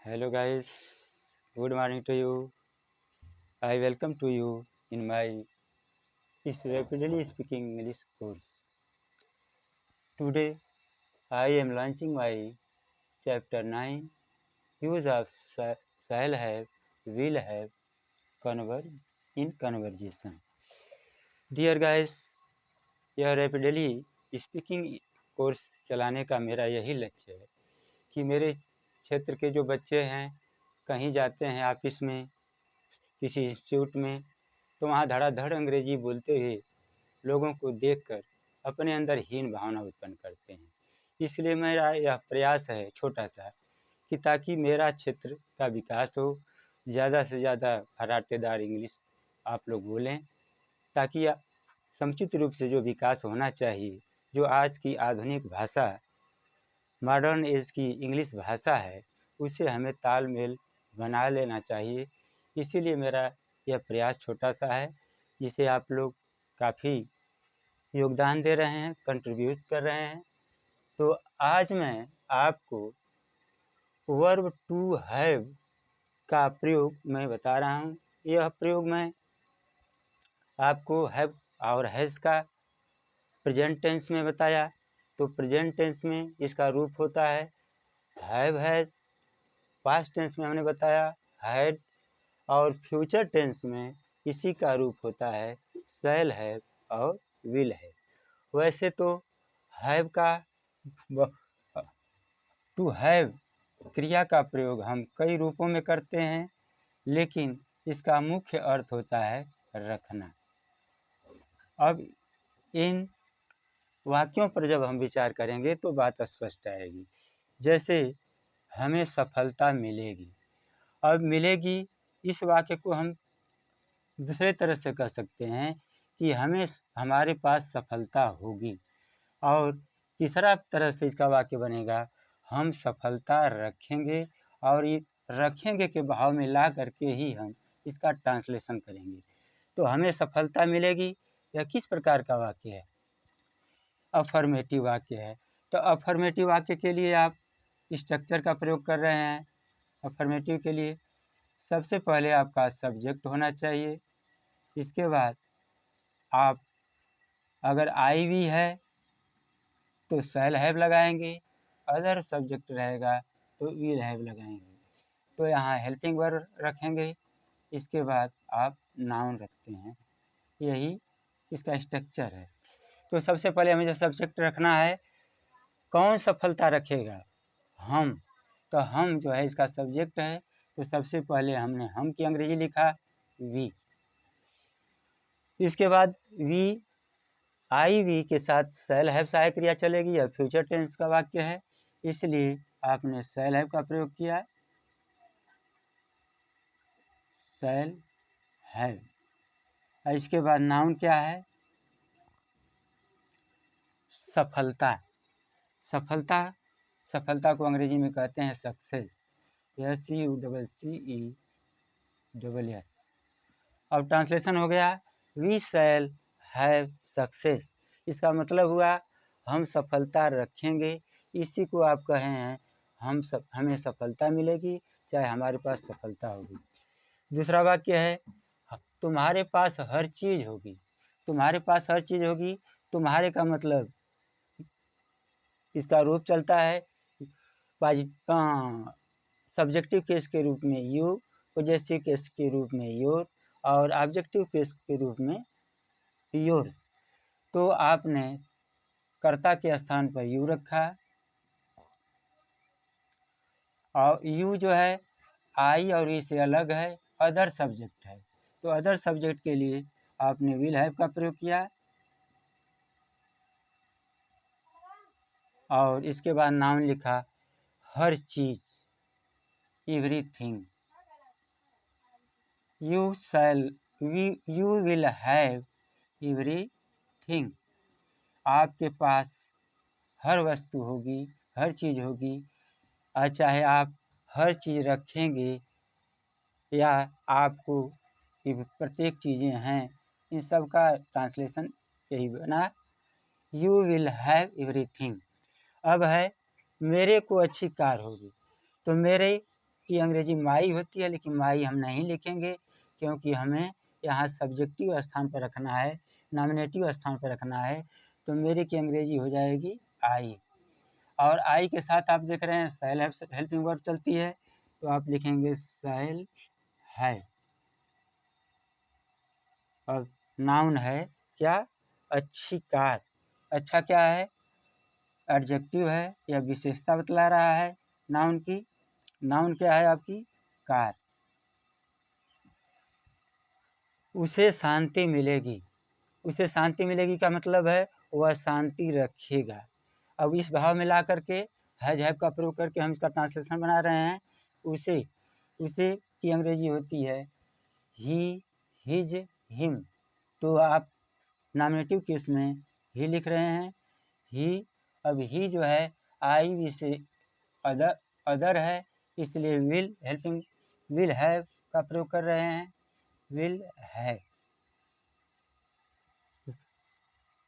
Hello guys, good morning to you. I welcome to you in my rapidly speaking English course. Today I am launching my chapter 9 use of shall have, will have in conversation. Dear guys, यह rapidly speaking course चलाने का मेरा यही लक्ष्य है कि मेरे क्षेत्र के जो बच्चे हैं कहीं जाते हैं ऑफिस में किसी इंस्टीट्यूट में तो वहाँ धड़ाधड़ अंग्रेजी बोलते हुए लोगों को देखकर अपने अंदर हीन भावना उत्पन्न करते हैं। इसलिए मेरा यह प्रयास है छोटा सा कि ताकि मेरा क्षेत्र का विकास हो, ज़्यादा से ज़्यादा फराटेदार इंग्लिश आप लोग बोलें ताकि समुचित रूप से जो विकास होना चाहिए, जो आज की आधुनिक भाषा मॉडर्न एज की इंग्लिश भाषा है उसे हमें तालमेल बना लेना चाहिए। इसीलिए मेरा यह प्रयास छोटा सा है जिसे आप लोग काफ़ी योगदान दे रहे हैं, कंट्रीब्यूट कर रहे हैं। तो आज मैं आपको वर्ब टू हैव का प्रयोग मैं बता रहा हूँ। यह प्रयोग मैं आपको हैव और हैज़ का प्रेजेंट टेंस में बताया। तो प्रेजेंट टेंस में इसका रूप होता है हैव हैज़, पास्ट टेंस में हमने बताया हैड, और फ्यूचर टेंस में इसी का रूप होता है शैल हैव और विल हैव। वैसे तो हैव का टू हैव क्रिया का प्रयोग हम कई रूपों में करते हैं, लेकिन इसका मुख्य अर्थ होता है रखना। अब इन वाक्यों पर जब हम विचार करेंगे तो बात स्पष्ट आएगी। जैसे हमें सफलता मिलेगी। अब मिलेगी इस वाक्य को हम दूसरे तरह से कह सकते हैं कि हमारे पास सफलता होगी। और तीसरा तरह से इसका वाक्य बनेगा हम सफलता रखेंगे, और ये रखेंगे के भाव में ला करके ही हम इसका ट्रांसलेशन करेंगे। तो हमें सफलता मिलेगी, यह किस प्रकार का वाक्य है? अफर्मेटिव वाक्य है। तो अफर्मेटिव वाक्य के लिए आप स्ट्रक्चर का प्रयोग कर रहे हैं। अफर्मेटिव के लिए सबसे पहले आपका सब्जेक्ट होना चाहिए। इसके बाद आप अगर आई वी है तो शैल हैव लगाएंगे, अदर सब्जेक्ट रहेगा तो विल हैव लगाएंगे। तो यहाँ हेल्पिंग वर्ब रखेंगे, इसके बाद आप नाउन रखते हैं। यही इसका स्ट्रक्चर है। तो सबसे पहले हमें जो सब्जेक्ट रखना है, कौन सफलता रखेगा? हम। तो हम जो है इसका सब्जेक्ट है। तो सबसे पहले हमने हम की अंग्रेजी लिखा वी। इसके बाद वी आई वी के साथ शैल हैव सहायक क्रिया चलेगी। यह फ्यूचर टेंस का वाक्य है, इसलिए आपने शैल हैव का प्रयोग किया, शैल हैव। इसके बाद नाउन क्या है? सफलता। सफलता, सफलता को अंग्रेजी में कहते हैं सक्सेस, SUCCESS। अब ट्रांसलेशन हो गया वी शैल हैव सक्सेस। इसका मतलब हुआ हम सफलता रखेंगे। इसी को आप कहे हैं हमें सफलता मिलेगी, चाहे हमारे पास सफलता होगी। दूसरा वाक्य है तुम्हारे पास हर चीज़ होगी। तुम्हारे पास हर चीज़ होगी, तुम्हारे का मतलब इसका रूप चलता है सब्जेक्टिव केस के रूप में यू, पॉजेसिव केस के रूप में योर, और ऑब्जेक्टिव केस के रूप में योर्स। तो आपने कर्ता के स्थान पर यू रखा, और यू जो है आई और ई से अलग है, अदर सब्जेक्ट है। तो अदर सब्जेक्ट के लिए आपने विल हैव का प्रयोग किया, और इसके बाद नाउन लिखा हर चीज़, everything. You will have everything. आपके पास हर वस्तु होगी, हर चीज़ होगी, और चाहे आप हर चीज़ रखेंगे या आपको प्रत्येक चीज़ें हैं, इन सब का ट्रांसलेशन यही बना यू विल हैव एवरीथिंग। अब है मेरे को अच्छी कार होगी। तो मेरे की अंग्रेजी माई होती है, लेकिन माई हम नहीं लिखेंगे क्योंकि हमें यहाँ सब्जेक्टिव स्थान पर रखना है, नॉमिनेटिव स्थान पर रखना है। तो मेरे की अंग्रेजी हो जाएगी आई। और आई के साथ आप देख रहे हैं शैल हेल्पिंग वर्ब चलती है, तो आप लिखेंगे शैल है। और नाउन है क्या? अच्छी कार। अच्छा क्या है? एडजेक्टिव है या विशेषता बतला रहा है नाउन की। नाउन क्या है आपकी? कार। उसे शांति मिलेगी। उसे शांति मिलेगी का मतलब है वह शांति रखेगा। अब इस भाव में ला करके हैज हैव का प्रयोग करके हम इसका ट्रांसलेशन बना रहे हैं। उसे उसे की अंग्रेजी होती है ही, हिज, हिम। तो आप नॉमिनेटिव केस में ही लिख रहे हैं, ही। अब ही जो है आई भी से अदर है, इसलिए विल हैव का प्रयोग कर रहे हैं, विल है।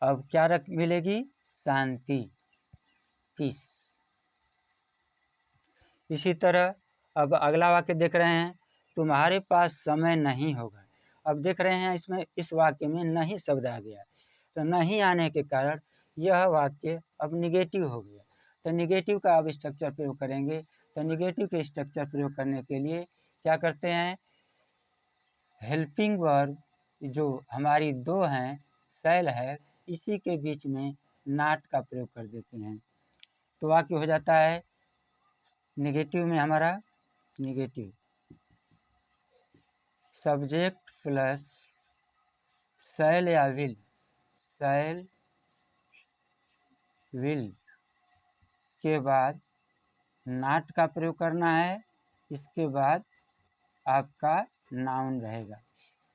अब क्या मिलेगी? शांति, पीस। इसी तरह अब अगला वाक्य देख रहे हैं, तुम्हारे पास समय नहीं होगा। अब देख रहे हैं इसमें इस वाक्य में नहीं शब्द आ गया, तो नहीं आने के कारण यह वाक्य अब निगेटिव हो गया। तो निगेटिव का अब स्ट्रक्चर प्रयोग करेंगे। तो निगेटिव के स्ट्रक्चर प्रयोग करने के लिए क्या करते हैं? हेल्पिंग वर्ब जो हमारी दो हैं, शैल है, इसी के बीच में नॉट का प्रयोग कर देते हैं। तो वाक्य हो जाता है निगेटिव में हमारा निगेटिव सब्जेक्ट प्लस शैल या विल, शैल विल के बाद नॉट का प्रयोग करना है। इसके बाद आपका नाउन रहेगा।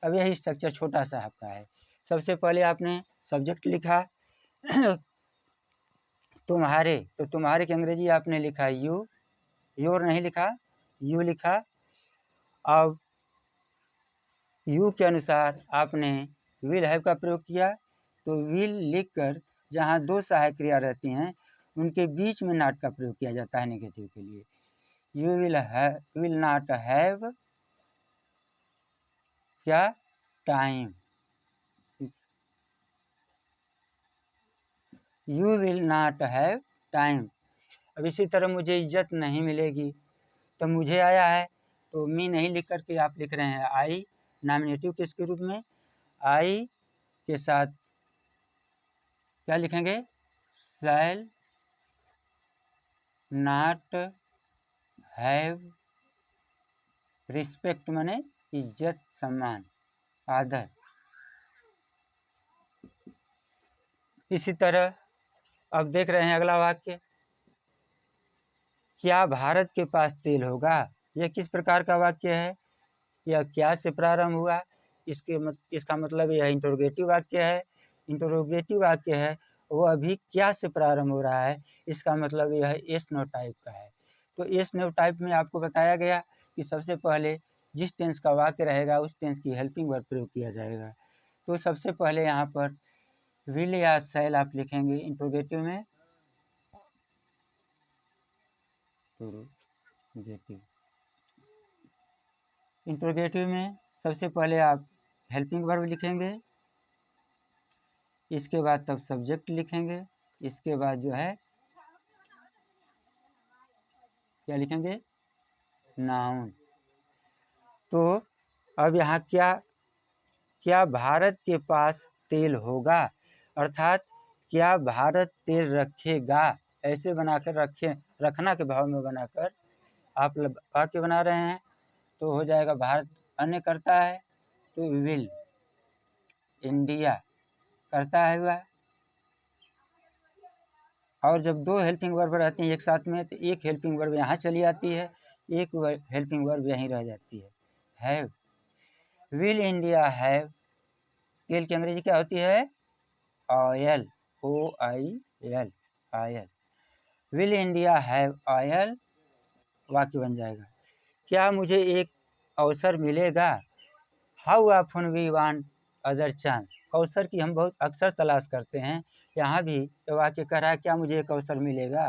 अब यही स्ट्रक्चर छोटा सा आपका है। सबसे पहले आपने सब्जेक्ट लिखा तुम्हारे, तो तुम्हारे की अंग्रेजी आपने लिखा यू, योर नहीं लिखा, यू लिखा। अब यू के अनुसार आपने विल हैव का प्रयोग किया, तो विल लिखकर जहाँ दो सहायक क्रिया रहती हैं उनके बीच में नॉट का प्रयोग किया जाता है नेगेटिव के लिए। यू विल नॉट हैव क्या? Time. You will not have time. अब इसी तरह मुझे इज्जत नहीं मिलेगी, तो मुझे आया है तो मी नहीं लिख करके आप लिख रहे हैं आई, नॉमिनेटिव किसके रूप में? आई के साथ क्या लिखेंगे? शैल नॉट हैव रिस्पेक्ट, माने इज्जत, सम्मान, आदर। इसी तरह अब देख रहे हैं अगला वाक्य, क्या भारत के पास तेल होगा? यह किस प्रकार का वाक्य है? यह क्या से प्रारंभ हुआ? इसका मतलब यह इंटरोगेटिव वाक्य है। इंटरोगेटिव वाक्य है वो अभी क्या से प्रारंभ हो रहा है, इसका मतलब यह एस नो टाइप का है। तो एस नो टाइप में आपको बताया गया कि सबसे पहले जिस टेंस का वाक्य रहेगा उस टेंस की हेल्पिंग वर्ब प्रयोग किया जाएगा। तो सबसे पहले यहाँ पर विल या शैल आप लिखेंगे इंटरोगेटिव में। इंटरोगेटिव में सबसे पहले आप हेल्पिंग वर्ब लिखेंगे, इसके बाद तब सब्जेक्ट लिखेंगे, इसके बाद जो है क्या लिखेंगे? नाउन। तो अब यहाँ क्या भारत के पास तेल होगा, अर्थात क्या भारत तेल रखेगा, ऐसे बनाकर रखना के भाव में बनाकर आप वाक्य बना रहे हैं। तो हो जाएगा भारत अन्य करता है तो विल, इंडिया करता है हुआ। और जब दो हेल्पिंग वर्ब रहती हैं एक साथ में तो एक हेल्पिंग वर्ब यहाँ चली आती है, एक हेल्पिंग वर्ब यहीं रह जाती है, हैव। विल इंडिया हैव, तेल की अंग्रेजी क्या होती है? Oil, OIL, oil. Will India have oil, वाक्य बन जाएगा। क्या मुझे एक अवसर मिलेगा? How often we want other chance, अवसर की हम बहुत अक्सर तलाश करते हैं। यहाँ भी तो वाक्य कह रहा है क्या मुझे एक अवसर मिलेगा,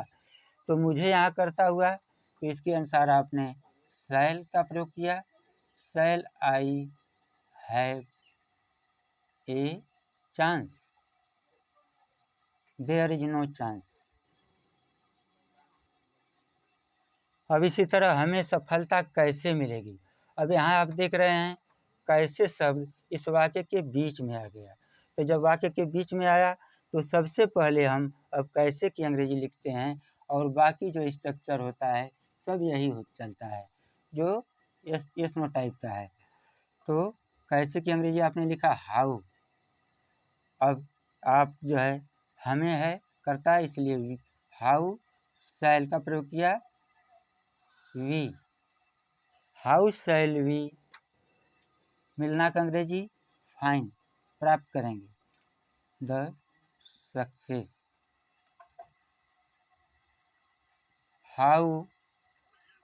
तो मुझे यहाँ करता हुआ, तो इसके अनुसार आपने शैल का प्रयोग किया, shall I have a chance, there is no chance. अब इसी तरह हमें सफलता कैसे मिलेगी। अब यहाँ आप देख रहे हैं कैसे शब्द इस वाक्य के बीच में आ गया। तो जब वाक्य के बीच में आया तो सबसे पहले हम अब कैसे की अंग्रेजी लिखते हैं, और बाकी जो स्ट्रक्चर होता है सब यही चलता है जो यस नो टाइप का है। तो कैसे की अंग्रेजी आपने लिखा हाउ। अब आप जो है हमें है करता है, इसलिए हाउ शैल का प्रयोग किया, वी, हाउ शैल वी, मिलना का अंग्रेजी फाइंड, प्राप्त करेंगे, the success, how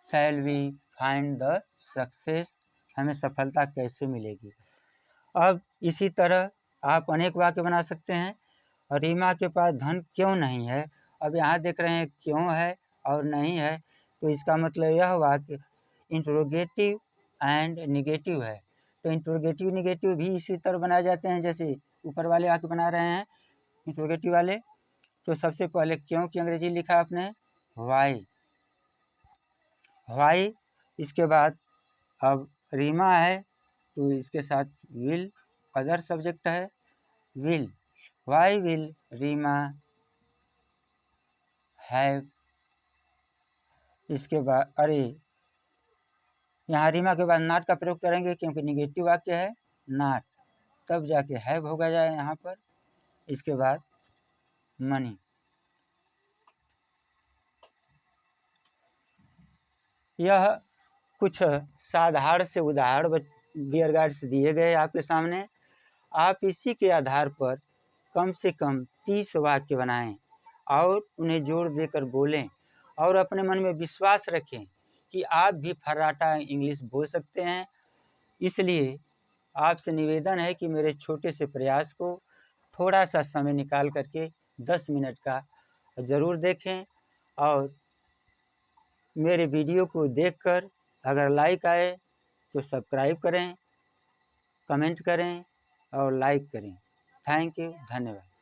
shall we find the success, हमें सफलता कैसे मिलेगी। अब इसी तरह आप अनेक वाक्य बना सकते हैं। रीमा के पास धन क्यों नहीं है। अब यहाँ देख रहे हैं क्यों है और नहीं है, तो इसका मतलब यह वाक्य इंट्रोगेटिव एंड निगेटिव है। तो इंट्रोगेटिव निगेटिव भी इसी तरह बनाए जाते हैं जैसे ऊपर वाले वाक्य बना रहे हैं इंट्रोगेटिव वाले। तो सबसे पहले क्यों की अंग्रेजी लिखा आपने वाई, वाई। इसके बाद अब रीमा है तो इसके साथ विल अदर सब्जेक्ट है, will, why will Reema have. इसके बाद अरे यहाँ रीमा के बाद नॉट का प्रयोग करेंगे क्योंकि निगेटिव वाक्य है नॉट, तब जाके हैव होगा जाए यहाँ पर। इसके बाद मनी। यह कुछ साधारण से उदाहरण डियर गाइड्स दिए गए आपके सामने। आप इसी के आधार पर कम से कम 30 वाक्य बनाएं और उन्हें जोड़ देकर बोलें, और अपने मन में विश्वास रखें कि आप भी फर्राटा इंग्लिश बोल सकते हैं। इसलिए आपसे निवेदन है कि मेरे छोटे से प्रयास को थोड़ा सा समय निकाल करके 10 मिनट का ज़रूर देखें, और मेरे वीडियो को देखकर अगर लाइक आए तो सब्सक्राइब करें, कमेंट करें और लाइक करें। थैंक यू, धन्यवाद।